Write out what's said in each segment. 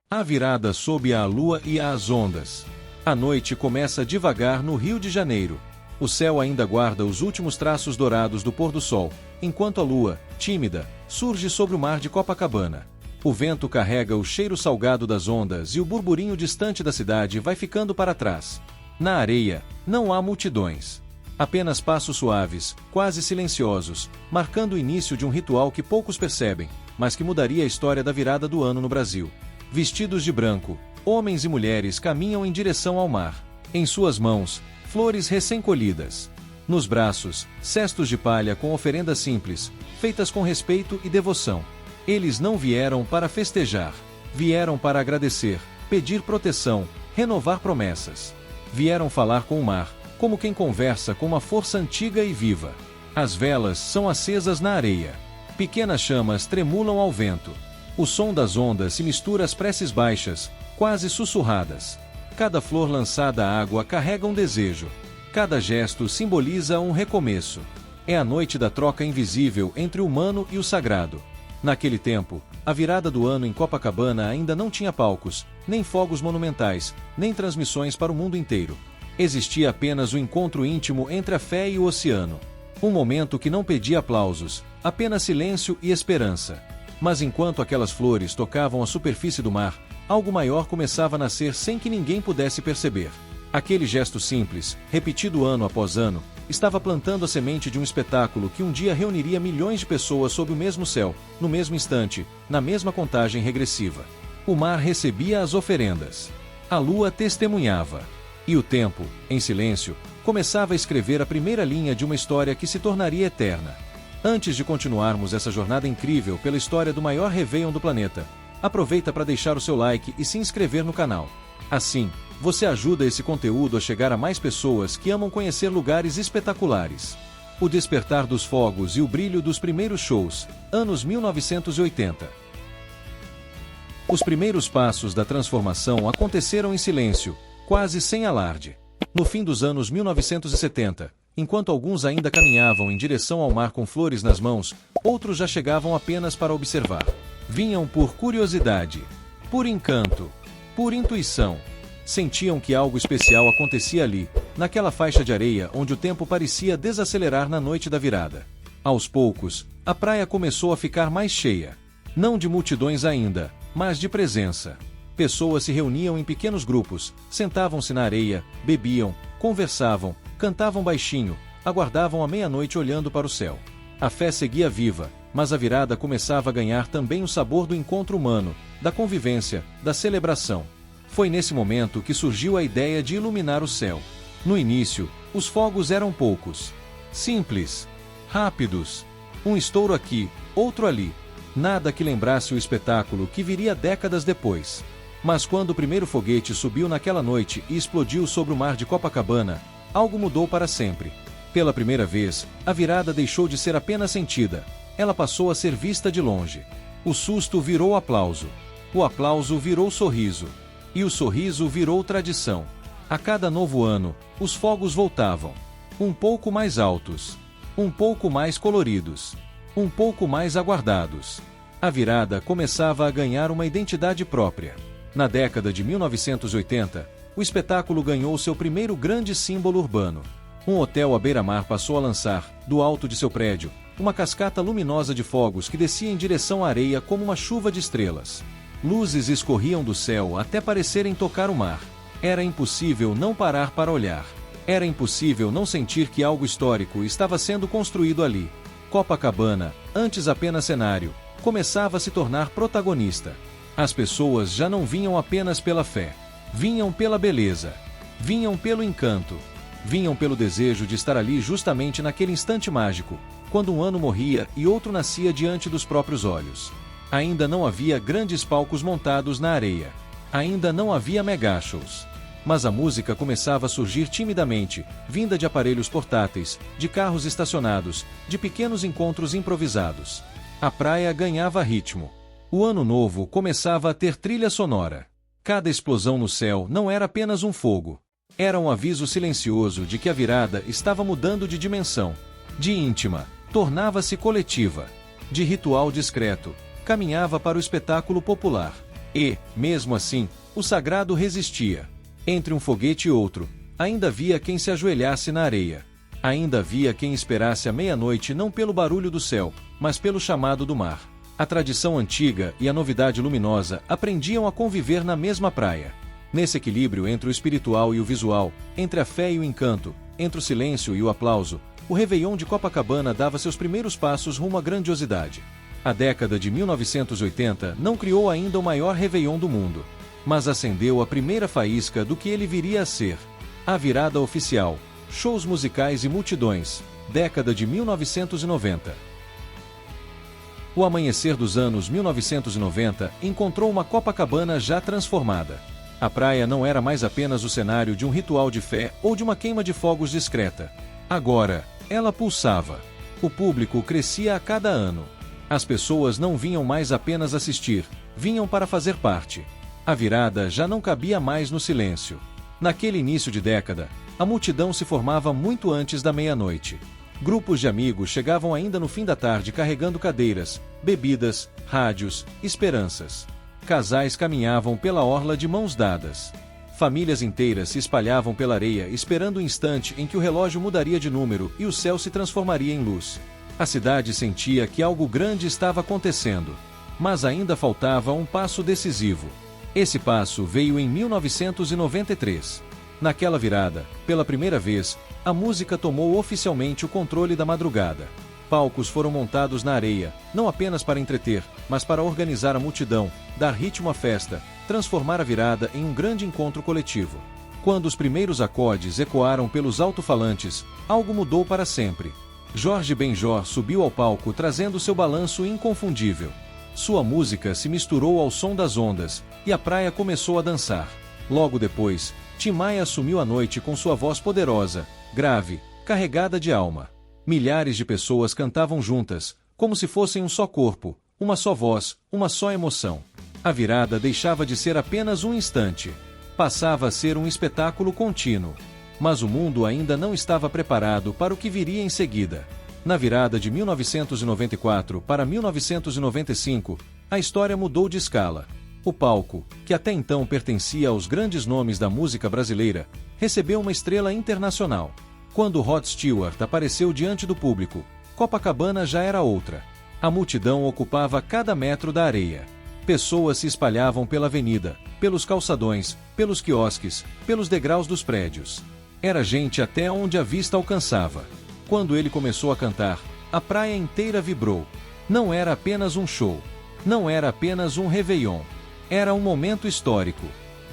A virada sob a lua e as ondas. A noite começa devagar no Rio de Janeiro. O céu ainda guarda os últimos traços dourados do pôr do sol, enquanto a lua, tímida, surge sobre o mar de Copacabana. O vento carrega o cheiro salgado das ondas e o burburinho distante da cidade vai ficando para trás. Na areia, não há multidões. Apenas passos suaves, quase silenciosos, marcando o início de um ritual que poucos percebem, mas que mudaria a história da virada do ano no Brasil. Vestidos de branco, homens e mulheres caminham em direção ao mar. Em suas mãos, flores recém-colhidas. Nos braços, cestos de palha com oferendas simples, feitas com respeito e devoção. Eles não vieram para festejar. Vieram para agradecer, pedir proteção, renovar promessas. Vieram falar com o mar, como quem conversa com uma força antiga e viva. As velas são acesas na areia. Pequenas chamas tremulam ao vento. O som das ondas se mistura às preces baixas, quase sussurradas. Cada flor lançada à água carrega um desejo. Cada gesto simboliza um recomeço. É a noite da troca invisível entre o humano e o sagrado. Naquele tempo, a virada do ano em Copacabana ainda não tinha palcos, nem fogos monumentais, nem transmissões para o mundo inteiro. Existia apenas o encontro íntimo entre a fé e o oceano. Um momento que não pedia aplausos, apenas silêncio e esperança. Mas enquanto aquelas flores tocavam a superfície do mar, algo maior começava a nascer sem que ninguém pudesse perceber. Aquele gesto simples, repetido ano após ano, estava plantando a semente de um espetáculo que um dia reuniria milhões de pessoas sob o mesmo céu, no mesmo instante, na mesma contagem regressiva. O mar recebia as oferendas. A lua testemunhava. E o tempo, em silêncio, começava a escrever a primeira linha de uma história que se tornaria eterna. Antes de continuarmos essa jornada incrível pela história do maior Réveillon do planeta, aproveita para deixar o seu like e se inscrever no canal. Assim, você ajuda esse conteúdo a chegar a mais pessoas que amam conhecer lugares espetaculares. O despertar dos fogos e o brilho dos primeiros shows, anos 1980. Os primeiros passos da transformação aconteceram em silêncio, quase sem alarde. No fim dos anos 1970, enquanto alguns ainda caminhavam em direção ao mar com flores nas mãos, outros já chegavam apenas para observar. Vinham por curiosidade, por encanto, por intuição. Sentiam que algo especial acontecia ali, naquela faixa de areia onde o tempo parecia desacelerar na noite da virada. Aos poucos, a praia começou a ficar mais cheia. Não de multidões ainda, mas de presença. Pessoas se reuniam em pequenos grupos, sentavam-se na areia, bebiam, conversavam, cantavam baixinho, aguardavam a meia-noite olhando para o céu. A fé seguia viva, mas a virada começava a ganhar também o sabor do encontro humano, da convivência, da celebração. Foi nesse momento que surgiu a ideia de iluminar o céu. No início, os fogos eram poucos. Simples. Rápidos. Um estouro aqui, outro ali. Nada que lembrasse o espetáculo que viria décadas depois. Mas quando o primeiro foguete subiu naquela noite e explodiu sobre o mar de Copacabana, algo mudou para sempre. Pela primeira vez, a virada deixou de ser apenas sentida. Ela passou a ser vista de longe. O susto virou aplauso. O aplauso virou sorriso. E o sorriso virou tradição. A cada novo ano, os fogos voltavam. Um pouco mais altos. Um pouco mais coloridos. Um pouco mais aguardados. A virada começava a ganhar uma identidade própria. Na década de 1980, o espetáculo ganhou seu primeiro grande símbolo urbano. Um hotel à beira-mar passou a lançar, do alto de seu prédio, uma cascata luminosa de fogos que descia em direção à areia como uma chuva de estrelas. Luzes escorriam do céu até parecerem tocar o mar. Era impossível não parar para olhar. Era impossível não sentir que algo histórico estava sendo construído ali. Copacabana, antes apenas cenário, começava a se tornar protagonista. As pessoas já não vinham apenas pela fé. Vinham pela beleza. Vinham pelo encanto. Vinham pelo desejo de estar ali justamente naquele instante mágico, quando um ano morria e outro nascia diante dos próprios olhos. Ainda não havia grandes palcos montados na areia. Ainda não havia megashows. Mas a música começava a surgir timidamente, vinda de aparelhos portáteis, de carros estacionados, de pequenos encontros improvisados. A praia ganhava ritmo. O ano novo começava a ter trilha sonora. Cada explosão no céu não era apenas um fogo. Era um aviso silencioso de que a virada estava mudando de dimensão. De íntima, tornava-se coletiva. De ritual discreto, caminhava para o espetáculo popular. E, mesmo assim, o sagrado resistia. Entre um foguete e outro, ainda havia quem se ajoelhasse na areia. Ainda havia quem esperasse a meia-noite não pelo barulho do céu, mas pelo chamado do mar. A tradição antiga e a novidade luminosa aprendiam a conviver na mesma praia. Nesse equilíbrio entre o espiritual e o visual, entre a fé e o encanto, entre o silêncio e o aplauso, o Réveillon de Copacabana dava seus primeiros passos rumo à grandiosidade. A década de 1980 não criou ainda o maior Réveillon do mundo, mas acendeu a primeira faísca do que ele viria a ser. A virada oficial, shows musicais e multidões, década de 1990. O amanhecer dos anos 1990 encontrou uma Copacabana já transformada. A praia não era mais apenas o cenário de um ritual de fé ou de uma queima de fogos discreta. Agora, ela pulsava. O público crescia a cada ano. As pessoas não vinham mais apenas assistir, vinham para fazer parte. A virada já não cabia mais no silêncio. Naquele início de década, a multidão se formava muito antes da meia-noite. Grupos de amigos chegavam ainda no fim da tarde carregando cadeiras, bebidas, rádios, esperanças. Casais caminhavam pela orla de mãos dadas. Famílias inteiras se espalhavam pela areia esperando o instante em que o relógio mudaria de número e o céu se transformaria em luz. A cidade sentia que algo grande estava acontecendo. Mas ainda faltava um passo decisivo. Esse passo veio em 1993. Naquela virada, pela primeira vez, a música tomou oficialmente o controle da madrugada. Palcos foram montados na areia, não apenas para entreter, mas para organizar a multidão, dar ritmo à festa, transformar a virada em um grande encontro coletivo. Quando os primeiros acordes ecoaram pelos alto-falantes, algo mudou para sempre. Jorge Benjor subiu ao palco trazendo seu balanço inconfundível. Sua música se misturou ao som das ondas, e a praia começou a dançar. Logo depois, Tim Maia assumiu a noite com sua voz poderosa, grave, carregada de alma. Milhares de pessoas cantavam juntas, como se fossem um só corpo, uma só voz, uma só emoção. A virada deixava de ser apenas um instante. Passava a ser um espetáculo contínuo. Mas o mundo ainda não estava preparado para o que viria em seguida. Na virada de 1994 para 1995, a história mudou de escala. O palco, que até então pertencia aos grandes nomes da música brasileira, recebeu uma estrela internacional. Quando Rod Stewart apareceu diante do público, Copacabana já era outra. A multidão ocupava cada metro da areia. Pessoas se espalhavam pela avenida, pelos calçadões, pelos quiosques, pelos degraus dos prédios. Era gente até onde a vista alcançava. Quando ele começou a cantar, a praia inteira vibrou. Não era apenas um show. Não era apenas um Réveillon. Era um momento histórico.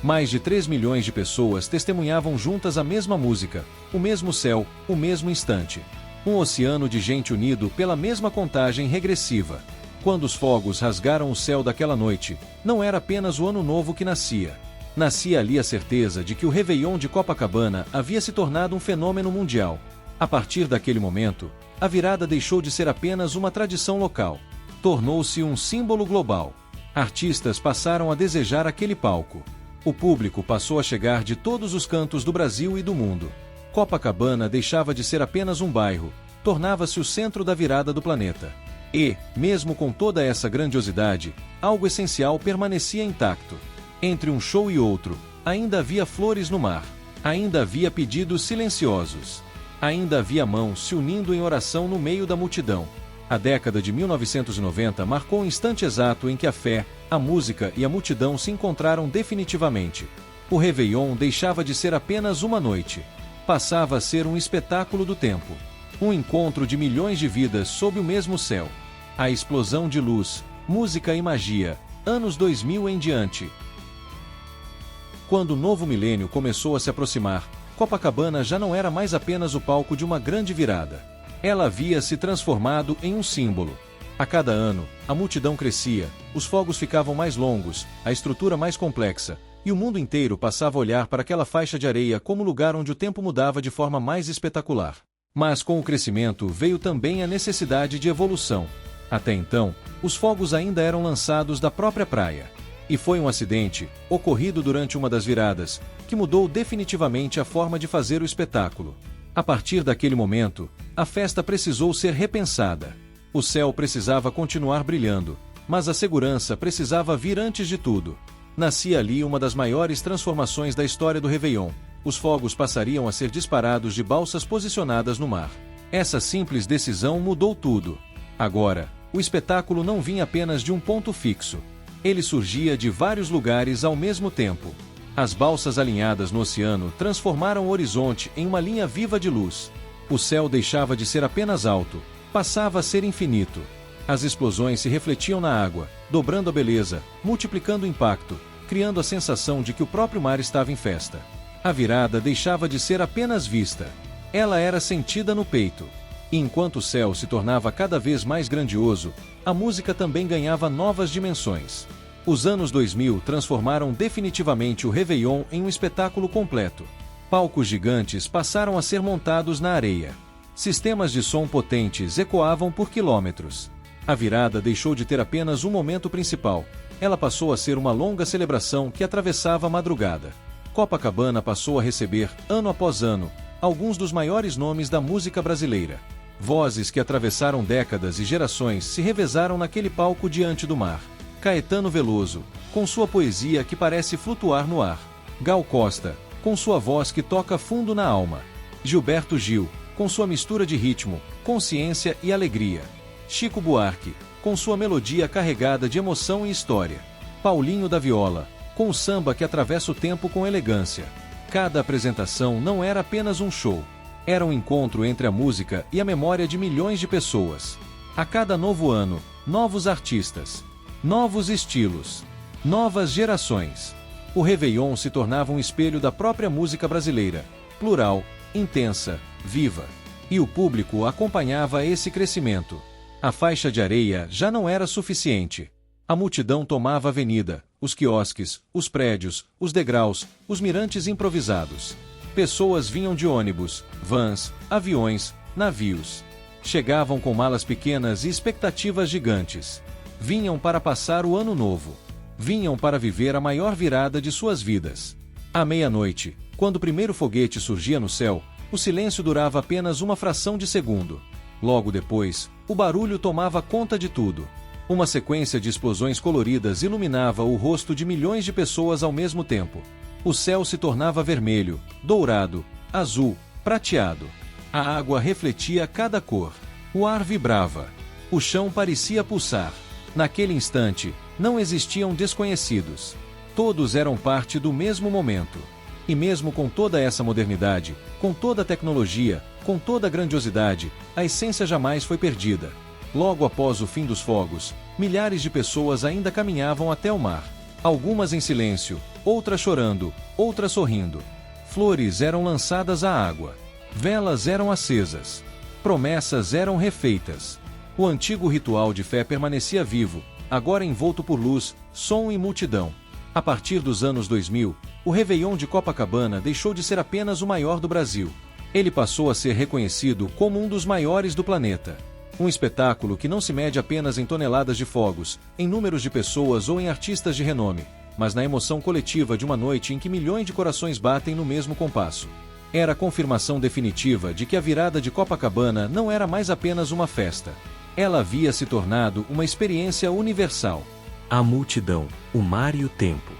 Mais de 3 milhões de pessoas testemunhavam juntas a mesma música, o mesmo céu, o mesmo instante. Um oceano de gente unido pela mesma contagem regressiva. Quando os fogos rasgaram o céu daquela noite, não era apenas o ano novo que nascia. Nascia ali a certeza de que o Réveillon de Copacabana havia se tornado um fenômeno mundial. A partir daquele momento, a virada deixou de ser apenas uma tradição local. Tornou-se um símbolo global. Artistas passaram a desejar aquele palco. O público passou a chegar de todos os cantos do Brasil e do mundo. Copacabana deixava de ser apenas um bairro, tornava-se o centro da virada do planeta. E, mesmo com toda essa grandiosidade, algo essencial permanecia intacto. Entre um show e outro, ainda havia flores no mar. Ainda havia pedidos silenciosos. Ainda havia mãos se unindo em oração no meio da multidão. A década de 1990 marcou o instante exato em que a fé, a música e a multidão se encontraram definitivamente. O Réveillon deixava de ser apenas uma noite. Passava a ser um espetáculo do tempo. Um encontro de milhões de vidas sob o mesmo céu. A explosão de luz, música e magia, anos 2000 em diante. Quando o novo milênio começou a se aproximar, Copacabana já não era mais apenas o palco de uma grande virada. Ela havia se transformado em um símbolo. A cada ano, a multidão crescia, os fogos ficavam mais longos, a estrutura mais complexa, e o mundo inteiro passava a olhar para aquela faixa de areia como lugar onde o tempo mudava de forma mais espetacular. Mas com o crescimento veio também a necessidade de evolução. Até então, os fogos ainda eram lançados da própria praia. E foi um acidente, ocorrido durante uma das viradas, que mudou definitivamente a forma de fazer o espetáculo. A partir daquele momento, a festa precisou ser repensada. O céu precisava continuar brilhando, mas a segurança precisava vir antes de tudo. Nascia ali uma das maiores transformações da história do Réveillon. Os fogos passariam a ser disparados de balsas posicionadas no mar. Essa simples decisão mudou tudo. Agora, o espetáculo não vinha apenas de um ponto fixo. Ele surgia de vários lugares ao mesmo tempo. As balsas alinhadas no oceano transformaram o horizonte em uma linha viva de luz. O céu deixava de ser apenas alto, passava a ser infinito. As explosões se refletiam na água, dobrando a beleza, multiplicando o impacto, criando a sensação de que o próprio mar estava em festa. A virada deixava de ser apenas vista. Ela era sentida no peito. E enquanto o céu se tornava cada vez mais grandioso, a música também ganhava novas dimensões. Os anos 2000 transformaram definitivamente o Réveillon em um espetáculo completo. Palcos gigantes passaram a ser montados na areia. Sistemas de som potentes ecoavam por quilômetros. A virada deixou de ter apenas um momento principal. Ela passou a ser uma longa celebração que atravessava a madrugada. Copacabana passou a receber, ano após ano, alguns dos maiores nomes da música brasileira. Vozes que atravessaram décadas e gerações se revezaram naquele palco diante do mar. Caetano Veloso, com sua poesia que parece flutuar no ar. Gal Costa, com sua voz que toca fundo na alma. Gilberto Gil, com sua mistura de ritmo, consciência e alegria. Chico Buarque, com sua melodia carregada de emoção e história. Paulinho da Viola, com o samba que atravessa o tempo com elegância. Cada apresentação não era apenas um show. Era um encontro entre a música e a memória de milhões de pessoas. A cada novo ano, novos artistas, novos estilos, novas gerações. O Réveillon se tornava um espelho da própria música brasileira, plural, intensa, viva. E o público acompanhava esse crescimento. A faixa de areia já não era suficiente. A multidão tomava a avenida, os quiosques, os prédios, os degraus, os mirantes improvisados. Pessoas vinham de ônibus, vans, aviões, navios. Chegavam com malas pequenas e expectativas gigantes. Vinham para passar o ano novo. Vinham para viver a maior virada de suas vidas. À meia-noite, quando o primeiro foguete surgia no céu, o silêncio durava apenas uma fração de segundo. Logo depois, o barulho tomava conta de tudo. Uma sequência de explosões coloridas iluminava o rosto de milhões de pessoas ao mesmo tempo. O céu se tornava vermelho, dourado, azul, prateado. A água refletia cada cor. O ar vibrava. O chão parecia pulsar. Naquele instante, não existiam desconhecidos. Todos eram parte do mesmo momento. E mesmo com toda essa modernidade, com toda a tecnologia, com toda a grandiosidade, a essência jamais foi perdida. Logo após o fim dos fogos, milhares de pessoas ainda caminhavam até o mar. Algumas em silêncio, outras chorando, outras sorrindo. Flores eram lançadas à água. Velas eram acesas. Promessas eram refeitas. O antigo ritual de fé permanecia vivo, agora envolto por luz, som e multidão. A partir dos anos 2000, o Réveillon de Copacabana deixou de ser apenas o maior do Brasil. Ele passou a ser reconhecido como um dos maiores do planeta. Um espetáculo que não se mede apenas em toneladas de fogos, em números de pessoas ou em artistas de renome, mas na emoção coletiva de uma noite em que milhões de corações batem no mesmo compasso. Era a confirmação definitiva de que a virada de Copacabana não era mais apenas uma festa. Ela havia se tornado uma experiência universal. A multidão, o mar e o tempo.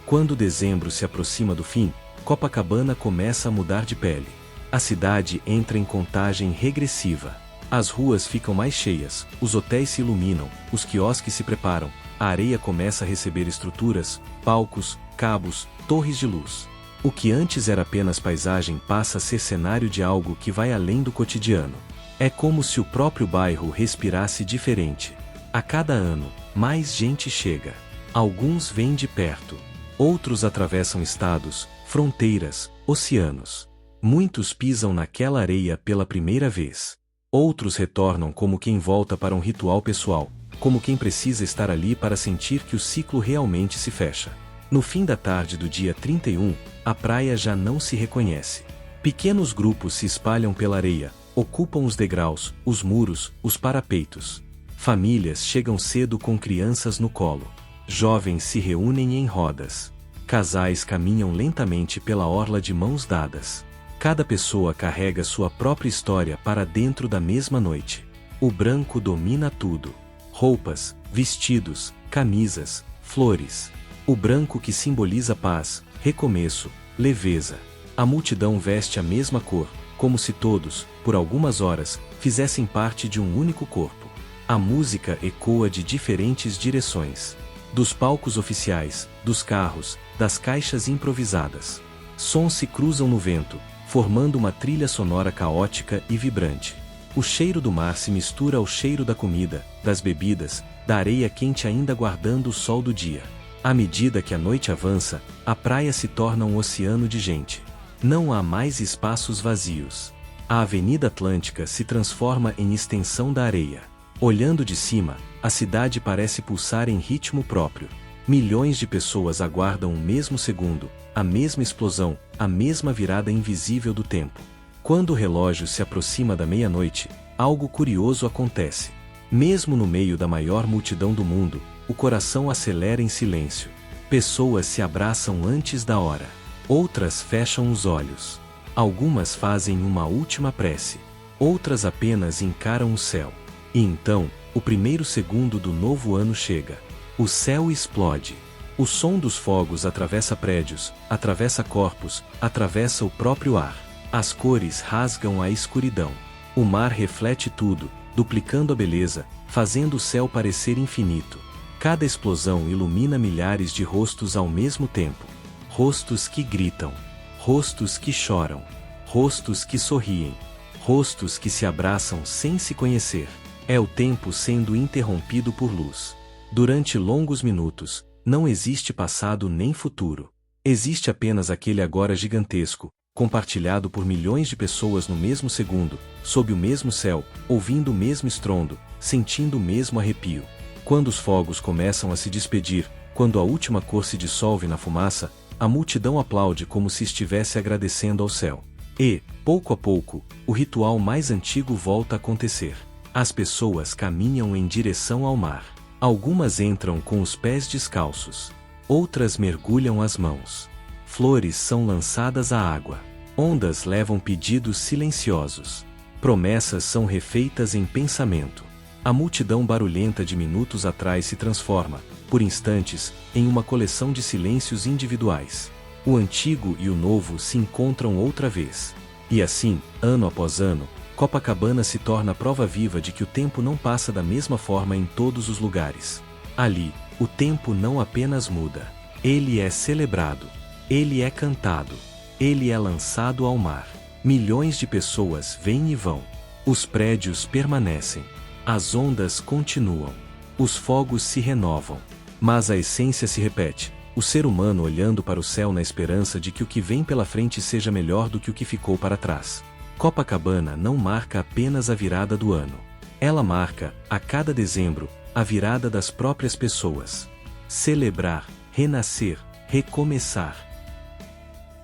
Quando dezembro se aproxima do fim, Copacabana começa a mudar de pele. A cidade entra em contagem regressiva. As ruas ficam mais cheias, os hotéis se iluminam, os quiosques se preparam, a areia começa a receber estruturas, palcos, cabos, torres de luz. O que antes era apenas paisagem passa a ser cenário de algo que vai além do cotidiano. É como se o próprio bairro respirasse diferente. A cada ano, mais gente chega. Alguns vêm de perto. Outros atravessam estados, fronteiras, oceanos. Muitos pisam naquela areia pela primeira vez. Outros retornam como quem volta para um ritual pessoal, como quem precisa estar ali para sentir que o ciclo realmente se fecha. No fim da tarde do dia 31, a praia já não se reconhece. Pequenos grupos se espalham pela areia, ocupam os degraus, os muros, os parapeitos. Famílias chegam cedo com crianças no colo. Jovens se reúnem em rodas. Casais caminham lentamente pela orla de mãos dadas. Cada pessoa carrega sua própria história para dentro da mesma noite. O branco domina tudo. Roupas, vestidos, camisas, flores. O branco que simboliza paz, recomeço, leveza. A multidão veste a mesma cor, como se todos, por algumas horas, fizessem parte de um único corpo. A música ecoa de diferentes direções. Dos palcos oficiais, dos carros, das caixas improvisadas. Sons se cruzam no vento, formando uma trilha sonora caótica e vibrante. O cheiro do mar se mistura ao cheiro da comida, das bebidas, da areia quente ainda guardando o sol do dia. À medida que a noite avança, a praia se torna um oceano de gente. Não há mais espaços vazios. A Avenida Atlântica se transforma em extensão da areia. Olhando de cima, a cidade parece pulsar em ritmo próprio. Milhões de pessoas aguardam o mesmo segundo, a mesma explosão, a mesma virada invisível do tempo. Quando o relógio se aproxima da meia-noite, algo curioso acontece. Mesmo no meio da maior multidão do mundo, o coração acelera em silêncio. Pessoas se abraçam antes da hora. Outras fecham os olhos. Algumas fazem uma última prece. Outras apenas encaram o céu. E então, o primeiro segundo do novo ano chega. O céu explode. O som dos fogos atravessa prédios, atravessa corpos, atravessa o próprio ar. As cores rasgam a escuridão. O mar reflete tudo, duplicando a beleza, fazendo o céu parecer infinito. Cada explosão ilumina milhares de rostos ao mesmo tempo. Rostos que gritam. Rostos que choram. Rostos que sorriem. Rostos que se abraçam sem se conhecer. É o tempo sendo interrompido por luz. Durante longos minutos, não existe passado nem futuro. Existe apenas aquele agora gigantesco, compartilhado por milhões de pessoas no mesmo segundo, sob o mesmo céu, ouvindo o mesmo estrondo, sentindo o mesmo arrepio. Quando os fogos começam a se despedir, quando a última cor se dissolve na fumaça, a multidão aplaude como se estivesse agradecendo ao céu. E, pouco a pouco, o ritual mais antigo volta a acontecer. As pessoas caminham em direção ao mar. Algumas entram com os pés descalços. Outras mergulham as mãos. Flores são lançadas à água. Ondas levam pedidos silenciosos. Promessas são refeitas em pensamento. A multidão barulhenta de minutos atrás se transforma, por instantes, em uma coleção de silêncios individuais. O antigo e o novo se encontram outra vez. E assim, ano após ano, Copacabana se torna a prova viva de que o tempo não passa da mesma forma em todos os lugares. Ali, o tempo não apenas muda. Ele é celebrado. Ele é cantado. Ele é lançado ao mar. Milhões de pessoas vêm e vão. Os prédios permanecem. As ondas continuam. Os fogos se renovam. Mas a essência se repete. O ser humano olhando para o céu na esperança de que o que vem pela frente seja melhor do que o que ficou para trás. Copacabana não marca apenas a virada do ano. Ela marca, a cada dezembro, a virada das próprias pessoas. Celebrar, renascer, recomeçar.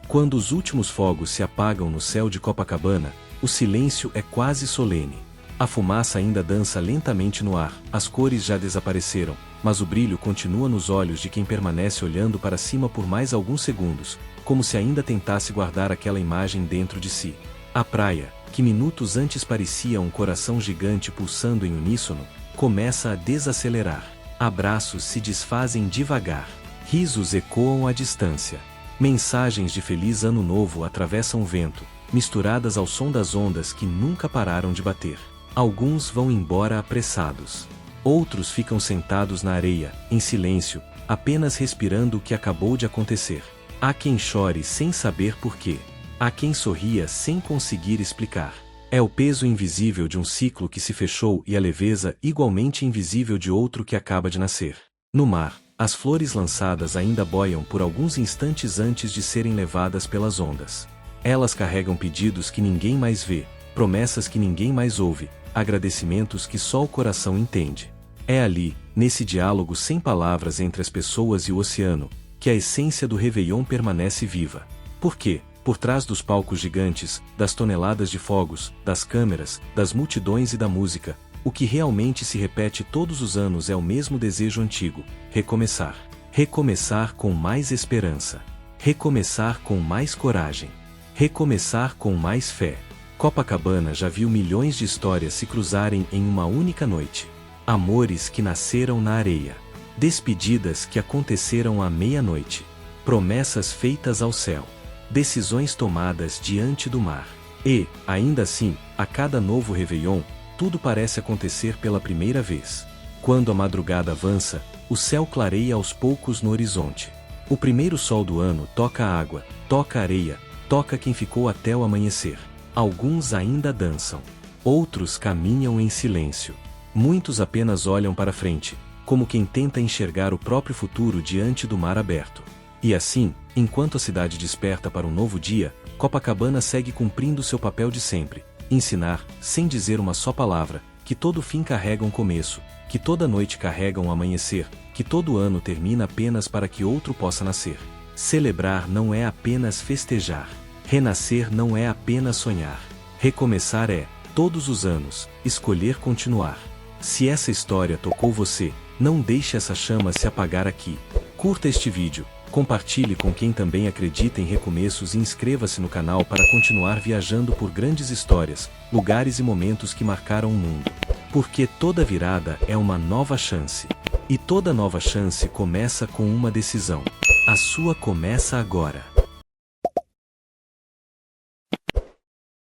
Quando os últimos fogos se apagam no céu de Copacabana, o silêncio é quase solene. A fumaça ainda dança lentamente no ar, as cores já desapareceram, mas o brilho continua nos olhos de quem permanece olhando para cima por mais alguns segundos, como se ainda tentasse guardar aquela imagem dentro de si. A praia, que minutos antes parecia um coração gigante pulsando em uníssono, começa a desacelerar. Abraços se desfazem devagar. Risos ecoam à distância. Mensagens de Feliz Ano Novo atravessam o vento, misturadas ao som das ondas que nunca pararam de bater. Alguns vão embora apressados. Outros ficam sentados na areia, em silêncio, apenas respirando o que acabou de acontecer. Há quem chore sem saber porquê. Há quem sorria sem conseguir explicar. É o peso invisível de um ciclo que se fechou e a leveza igualmente invisível de outro que acaba de nascer. No mar, as flores lançadas ainda boiam por alguns instantes antes de serem levadas pelas ondas. Elas carregam pedidos que ninguém mais vê, promessas que ninguém mais ouve, agradecimentos que só o coração entende. É ali, nesse diálogo sem palavras entre as pessoas e o oceano, que a essência do Réveillon permanece viva. Por quê? Por trás dos palcos gigantes, das toneladas de fogos, das câmeras, das multidões e da música, o que realmente se repete todos os anos é o mesmo desejo antigo: recomeçar. Recomeçar com mais esperança. Recomeçar com mais coragem. Recomeçar com mais fé. Copacabana já viu milhões de histórias se cruzarem em uma única noite. Amores que nasceram na areia. Despedidas que aconteceram à meia-noite. Promessas feitas ao céu. Decisões tomadas diante do mar. E, ainda assim, a cada novo réveillon, tudo parece acontecer pela primeira vez. Quando a madrugada avança, o céu clareia aos poucos no horizonte. O primeiro sol do ano toca a água, toca a areia, toca quem ficou até o amanhecer. Alguns ainda dançam. Outros caminham em silêncio. Muitos apenas olham para frente, como quem tenta enxergar o próprio futuro diante do mar aberto. E assim, enquanto a cidade desperta para um novo dia, Copacabana segue cumprindo seu papel de sempre: ensinar, sem dizer uma só palavra, que todo fim carrega um começo, que toda noite carrega um amanhecer, que todo ano termina apenas para que outro possa nascer. Celebrar não é apenas festejar. Renascer não é apenas sonhar. Recomeçar é, todos os anos, escolher continuar. Se essa história tocou você, não deixe essa chama se apagar aqui. Curta este vídeo, compartilhe com quem também acredita em recomeços e inscreva-se no canal para continuar viajando por grandes histórias, lugares e momentos que marcaram o mundo. Porque toda virada é uma nova chance. E toda nova chance começa com uma decisão. A sua começa agora.